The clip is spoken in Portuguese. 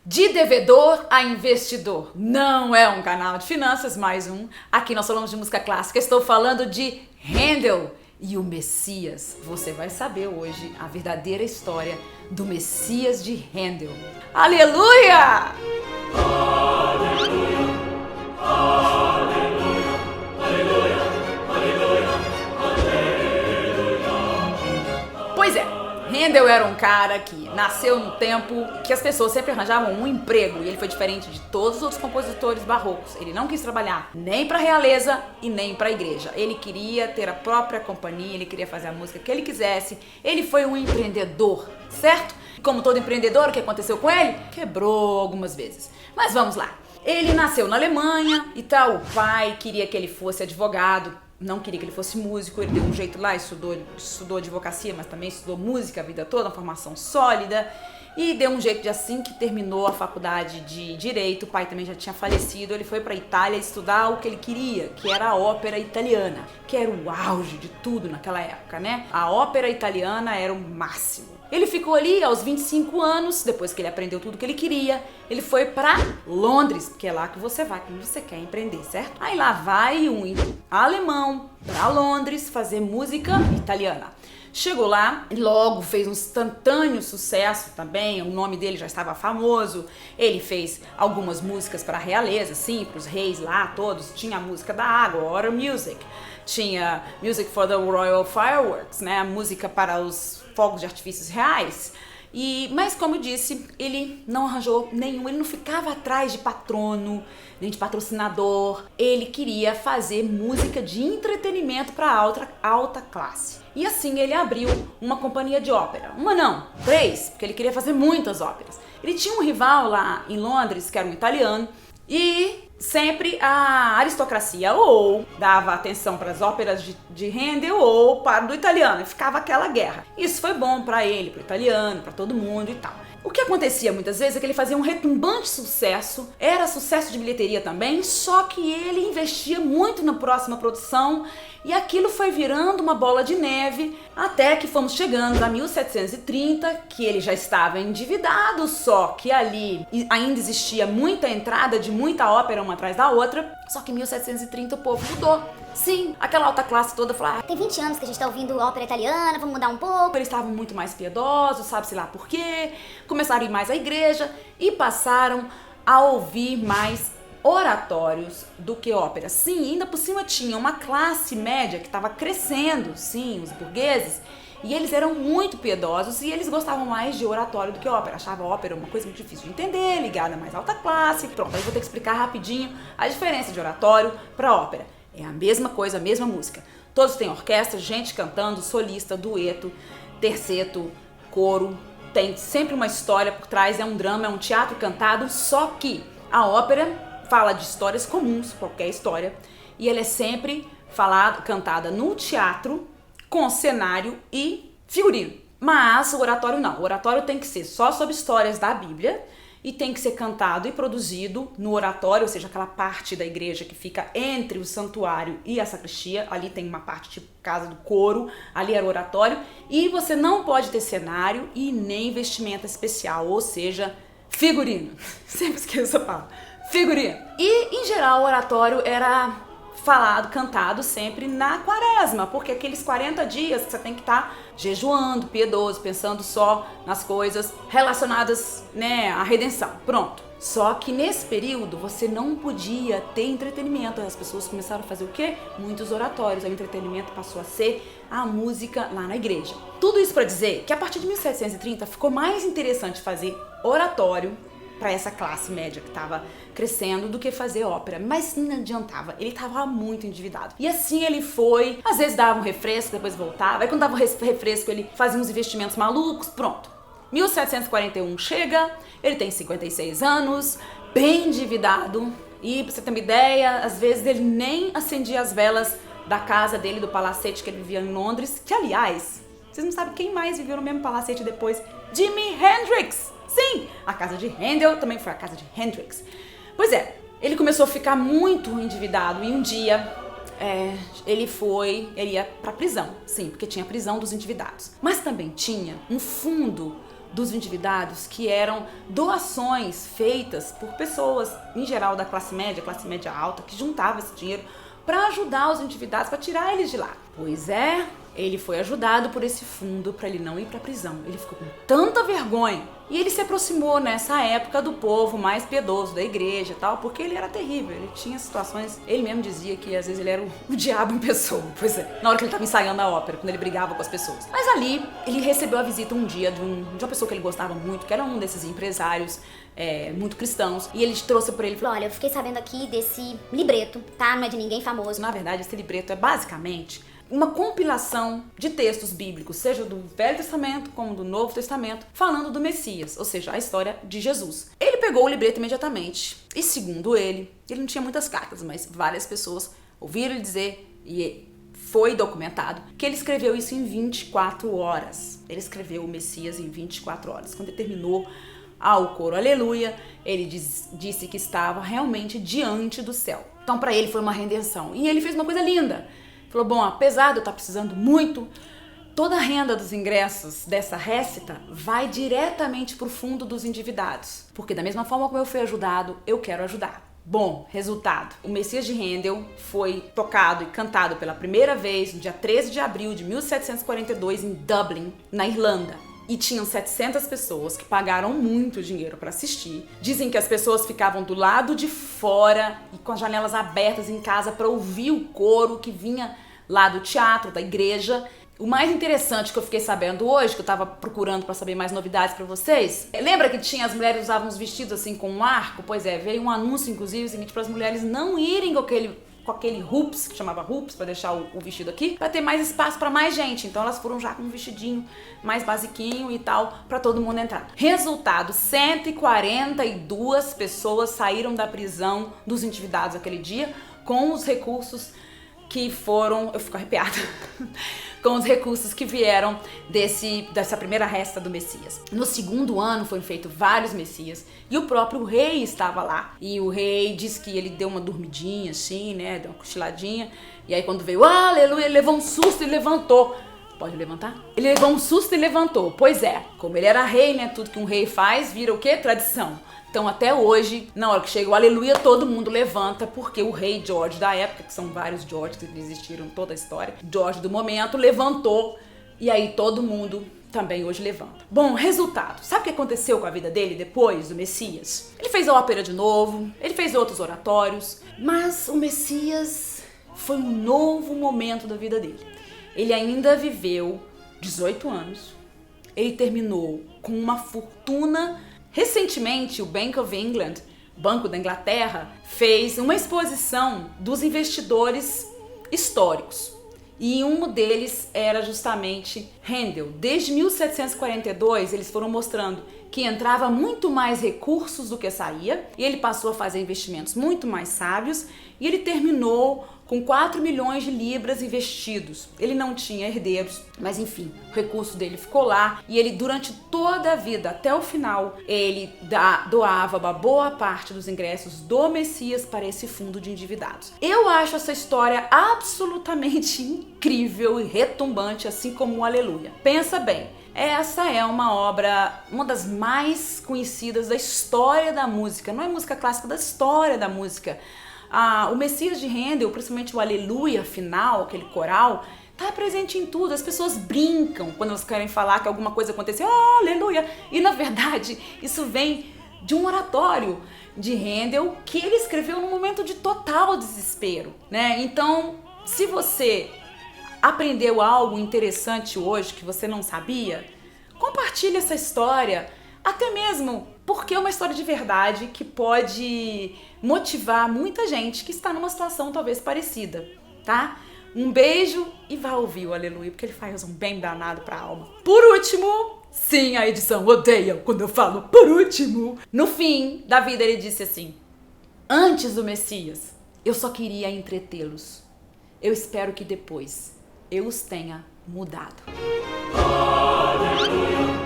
De devedor a investidor. Não é um canal de finanças, mais um. Aqui nós falamos de música clássica. Estou falando de Handel e o Messias. Você vai saber hoje a verdadeira história do Messias de Handel. Aleluia! Aleluia! Aleluia! Aleluia! Aleluia! Pois é. Handel era um cara que nasceu no tempo que as pessoas sempre arranjavam um emprego e ele foi diferente de todos os outros compositores barrocos. Ele não quis trabalhar nem para a realeza e nem para a igreja. Ele queria ter a própria companhia, ele queria fazer a música que ele quisesse. Ele foi um empreendedor, certo? Como todo empreendedor, o que aconteceu com ele? Quebrou algumas vezes. Mas vamos lá. Ele nasceu na Alemanha e tal. O pai queria que ele fosse advogado. Não queria que ele fosse músico, ele deu um jeito lá, estudou advocacia, mas também estudou música a vida toda, uma formação sólida, e deu um jeito de assim que terminou a faculdade de Direito. O pai também já tinha falecido, ele foi para a Itália estudar o que ele queria, que era a ópera italiana, que era o auge de tudo naquela época, né? A ópera italiana era o máximo. Ele ficou ali aos 25 anos, depois que ele aprendeu tudo que ele queria, ele foi pra Londres, porque é lá que você vai quando você quer empreender, certo? Aí lá vai um alemão pra Londres fazer música italiana. Chegou lá e logo fez um instantâneo sucesso também, o nome dele já estava famoso. Ele fez algumas músicas para a realeza, sim, para os reis lá todos. Tinha a música da água, Water Music. Tinha Music for the Royal Fireworks, né? A música para os fogos de artifícios reais. Mas como eu disse, ele não arranjou nenhum, ele não ficava atrás de patrono, nem de patrocinador. Ele queria fazer música de entretenimento para alta classe. E assim ele abriu uma companhia de ópera. Uma não, 3, porque ele queria fazer muitas óperas. Ele tinha um rival lá em Londres, que era um italiano, e sempre a aristocracia ou dava atenção para as óperas de Handel ou para do italiano, e ficava aquela guerra. Isso foi bom para ele, para o italiano, para todo mundo e tal. O que acontecia muitas vezes é que ele fazia um retumbante sucesso, era sucesso de bilheteria também, só que ele investia muito na próxima produção e aquilo foi virando uma bola de neve até que fomos chegando a 1730, que ele já estava endividado, só que ali ainda existia muita entrada de muita ópera uma atrás da outra, só que em 1730 o povo mudou. Sim, aquela alta classe toda falou, tem 20 anos que a gente tá ouvindo ópera italiana, vamos mudar um pouco. Eles estavam muito mais piedosos, sabe-se lá por quê, começaram a ir mais à igreja e passaram a ouvir mais oratórios do que ópera. Sim, ainda por cima tinha uma classe média que estava crescendo, sim, os burgueses, e eles eram muito piedosos e eles gostavam mais de oratório do que ópera. Achavam ópera uma coisa muito difícil de entender, ligada a mais alta classe. Pronto, aí vou ter que explicar rapidinho a diferença de oratório para ópera. É a mesma coisa, a mesma música. Todos têm orquestra, gente cantando, solista, dueto, terceto, coro. Tem sempre uma história por trás, é um drama, é um teatro cantado, só que a ópera fala de histórias comuns, qualquer história, e ela é sempre cantada no teatro, com cenário e figurino. Mas o oratório não. O oratório tem que ser só sobre histórias da Bíblia e tem que ser cantado e produzido no oratório, ou seja, aquela parte da igreja que fica entre o santuário e a sacristia. Ali tem uma parte tipo casa do coro, ali era o oratório. E você não pode ter cenário e nem vestimenta especial, ou seja, figurino. Sempre esqueço essa palavra. Figurino. E, em geral, o oratório era cantado sempre na quaresma, porque aqueles 40 dias que você tem que estar jejuando, piedoso, pensando só nas coisas relacionadas, né, à redenção. Pronto. Só que nesse período você não podia ter entretenimento. As pessoas começaram a fazer o quê? Muitos oratórios. O entretenimento passou a ser a música lá na igreja. Tudo isso para dizer que a partir de 1730 ficou mais interessante fazer oratório para essa classe média que estava crescendo do que fazer ópera, mas não adiantava, ele estava muito endividado. E assim ele foi, às vezes dava um refresco, depois voltava, aí quando dava um refresco ele fazia uns investimentos malucos, pronto. 1741 chega, ele tem 56 anos, bem endividado, e pra você ter uma ideia, às vezes ele nem acendia as velas da casa dele, do palacete que ele vivia em Londres, que aliás, vocês não sabem quem mais viveu no mesmo palacete depois? Jimi Hendrix! Sim, a casa de Handel também foi a casa de Hendrix. Pois é, ele começou a ficar muito endividado e um dia ele ia pra prisão. Sim, porque tinha a prisão dos endividados. Mas também tinha um fundo dos endividados, que eram doações feitas por pessoas, em geral da classe média alta, que juntavam esse dinheiro para ajudar os endividados, para tirar eles de lá. Pois é, ele foi ajudado por esse fundo para ele não ir para a prisão. Ele ficou com tanta vergonha e ele se aproximou nessa época do povo mais piedoso da igreja e tal, porque ele era terrível. Ele tinha situações, ele mesmo dizia que às vezes ele era o diabo em pessoa. Pois é, na hora que ele estava ensaiando a ópera, quando ele brigava com as pessoas. Mas ali ele recebeu a visita um dia de uma pessoa que ele gostava muito, que era um desses empresários muito cristãos, e ele trouxe para ele e falou: Olha, eu fiquei sabendo aqui desse libreto, tá? Não é de ninguém famoso. Na verdade, esse libreto é basicamente uma compilação de textos bíblicos, seja do Velho Testamento como do Novo Testamento, falando do Messias, ou seja, a história de Jesus. Ele pegou o libreto imediatamente e, segundo ele não tinha muitas cartas, mas várias pessoas ouviram ele dizer, e foi documentado, que ele escreveu isso em 24 horas. Ele escreveu o Messias em 24 horas. Quando ele terminou o coro aleluia, ele disse que estava realmente diante do céu. Então, para ele foi uma redenção. E ele fez uma coisa linda. Falou: bom, apesar de eu estar precisando muito, toda a renda dos ingressos dessa récita vai diretamente para o fundo dos endividados. Porque da mesma forma como eu fui ajudado, eu quero ajudar. Bom, resultado. O Messias de Handel foi tocado e cantado pela primeira vez no dia 13 de abril de 1742 em Dublin, na Irlanda. E tinham 700 pessoas que pagaram muito dinheiro para assistir. Dizem que as pessoas ficavam do lado de fora e com as janelas abertas em casa para ouvir o coro que vinha lá do teatro, da igreja. O mais interessante que eu fiquei sabendo hoje, que eu tava procurando para saber mais novidades para vocês, lembra que tinha as mulheres usavam uns vestidos assim com um arco? Pois é, veio um anúncio inclusive o seguinte, para as mulheres não irem com aquele hoops, que chamava hoops, para deixar o vestido aqui, para ter mais espaço para mais gente. Então elas foram já com um vestidinho mais basiquinho e tal, para todo mundo entrar. Resultado, 142 pessoas saíram da prisão dos endividados aquele dia com os recursos que foram... Eu fico arrepiada. Com os recursos que vieram dessa primeira resta do Messias. No segundo ano foram feitos vários Messias e o próprio rei estava lá. E o rei disse que ele deu uma dormidinha assim, né, deu uma cochiladinha. E aí quando veio, aleluia, ele levou um susto e levantou. Pode levantar? Ele levou um susto e levantou. Pois é, como ele era rei, né, tudo que um rei faz vira o quê? Tradição. Então até hoje, na hora que chega o aleluia, todo mundo levanta, porque o rei George da época, que são vários Georges que existiram em toda a história, George do momento levantou, e aí todo mundo também hoje levanta. Bom, resultado. Sabe o que aconteceu com a vida dele depois do Messias? Ele fez a ópera de novo, ele fez outros oratórios, mas o Messias foi um novo momento da vida dele. Ele ainda viveu 18 anos, ele terminou com uma fortuna. Recentemente, o Bank of England, Banco da Inglaterra, fez uma exposição dos investidores históricos. E um deles era justamente Handel. Desde 1742, eles foram mostrando que entrava muito mais recursos do que saía, e ele passou a fazer investimentos muito mais sábios, e ele terminou com 4 milhões de libras investidos. Ele não tinha herdeiros, mas enfim, o recurso dele ficou lá, e ele durante toda a vida, até o final, ele doava uma boa parte dos ingressos do Messias para esse fundo de endividados. Eu acho essa história absolutamente incrível e retumbante, assim como o Aleluia. Pensa bem, essa é uma obra, uma das mais conhecidas da história da música, não é música clássica, da história da música. O Messias de Handel, principalmente o Aleluia final, aquele coral, está presente em tudo. As pessoas brincam quando elas querem falar que alguma coisa aconteceu, aleluia! E na verdade, isso vem de um oratório de Handel que ele escreveu num momento de total desespero, né? Então, se você aprendeu algo interessante hoje que você não sabia, compartilhe essa história, até mesmo porque é uma história de verdade que pode motivar muita gente que está numa situação talvez parecida, tá? Um beijo e vá ouvir o Aleluia, porque ele faz um bem danado pra alma. Por último, sim, a edição odeia quando eu falo por último. No fim da vida ele disse assim: antes do Messias, eu só queria entretê-los. Eu espero que depois eu os tenha mudado. Aleluia.